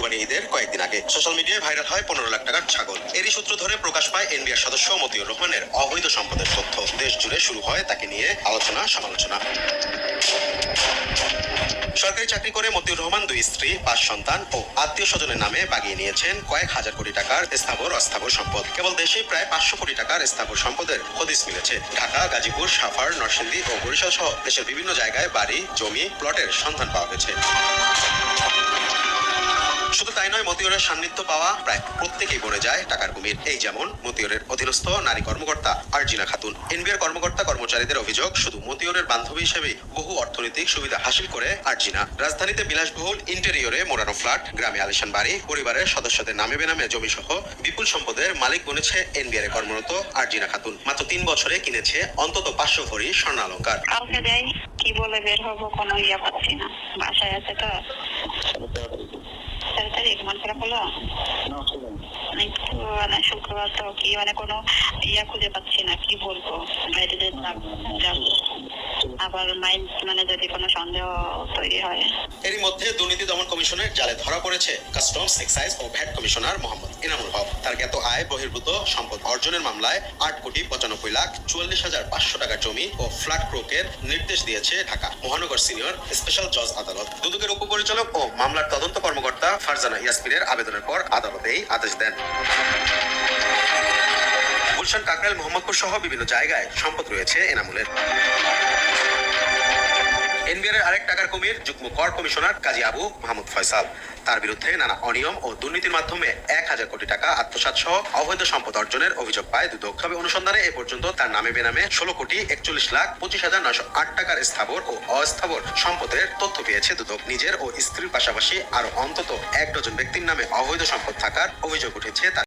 কুরবানি ঈদের কয়েকদিন আগে সোশ্যাল মিডিয়ায় ভাইরাল হয় 15 লাখ টাকার ছাগল। এরই সূত্র ধরে প্রকাশ পায় এনবিআর সদস্য মতিউর রহমানের অবৈধ সম্পদের তথ্য। দেশ জুড়ে শুরু হয় তাকে নিয়ে আলোচনা সমালোচনা। সরকারি চাকরি করে মতিউর রহমান 2 স্ত্রী, 5 সন্তান ও আত্মীয় স্বজনের নামে বাগিয়ে নিয়েছেন কয়েক হাজার কোটি টাকার স্থাবর অস্থাবর সম্পদ। কেবল দেশেই প্রায় 500 কোটি টাকার স্থাবর সম্পদের হদিস মিলেছে। ঢাকা, গাজীপুর, সাভার, নরসিংদী ও বরিশাল সহ দেশের বিভিন্ন জায়গায় বাড়ি, জমি, প্লটের সন্ধান পাওয়া গেছে। শুধু তাই নয়, মতিউরের সান্নিধ্য পাওয়া প্রায় প্রত্যেকেই বনে যায় টাকার কুমির। এই যেমন মতিউরের অধীনস্থ নারী কর্মকর্তা আরজিনা খাতুন। এনবিআর কর্মকর্তা কর্মচারীদের অভিযোগ, শুধু মতিউরের বান্ধবী হিসেবেই বহু অর্থনৈতিক সুবিধা হাসিল করে আরজিনা। রাজধানীতে বিলাসবহুল ইন্টেরিয়রে মোড়ানো ফ্ল্যাট, গ্রামে আলিশান বাড়ি, পরিবারের সদস্যদের নামে বেনামে জমি সহ বিপুল সম্পদের মালিক বনেছে এনবিআর কর্মরত আরজিনা খাতুন। মাত্র 3 বছরে কিনেছে অন্তত 500 ভরি স্বর্ণালংকার। কাউকে যাই কি বলে বের হবো কোনো ইয়া পাচ্ছি না। বাসায় আছে তো 4 তারিখ মন খারাপ হলো একটু, মানে শুক্রবার তো কি মানে কোনো ইয়া খুঁজে পাচ্ছি না, কি বলবো। বাইরে যাবো আবার মাইন্ড মানে যদি কোনো সন্দেহ তৈরি হয়। এরই মধ্যে দুর্নীতি দমন কমিশনের জালে ধরা পড়েছে কাস্টমস, এক্সাইজ ও ভ্যাট কমিশনার মোহাম্মদ এনামুল হক। তার জ্ঞাত আয় বহির্ভূত সম্পদ অর্জনের মামলায় 8,95,500,000 টাকার জমি ও ফ্ল্যাট ক্রোকের নির্দেশ দিয়েছে ঢাকা মহানগর সিনিয়র স্পেশাল জজ আদালত। দুদকের উপপরিচালক ও মামলার তদন্ত কর্মকর্তা ফারজানা ইয়াসমিনের আবেদনের পর আদালত এই আদেশ দেন। গুলশান, কাকরাইল, মোহাম্মদপুর সহ বিভিন্ন জায়গায় সম্পদ রয়েছে এনামুলের। এনবিআর আরেক টাকার কুমির যুগ্ম কর কমিশনার কাজী আবু মাহমুদ ফয়সাল। তার বিরুদ্ধে নানা অনিয়ম ও দুর্নীতির মাধ্যমে 1,000 কোটি টাকা আত্মসাৎ সহ অবৈধ সম্পদ অর্জনের অভিযোগ পায় দুদক। তবে অনুসন্ধানে এ পর্যন্ত তার নামে বেনামে 16,41,25,908 টাকার স্থাবর ও অস্থাবর সম্পদের তথ্য পেয়েছে দুদক। নিজের ও স্ত্রীর পাশাপাশি আরো অন্তত 1 ডজন ব্যক্তির নামে অবৈধ সম্পদ থাকার অভিযোগ উঠেছে তার।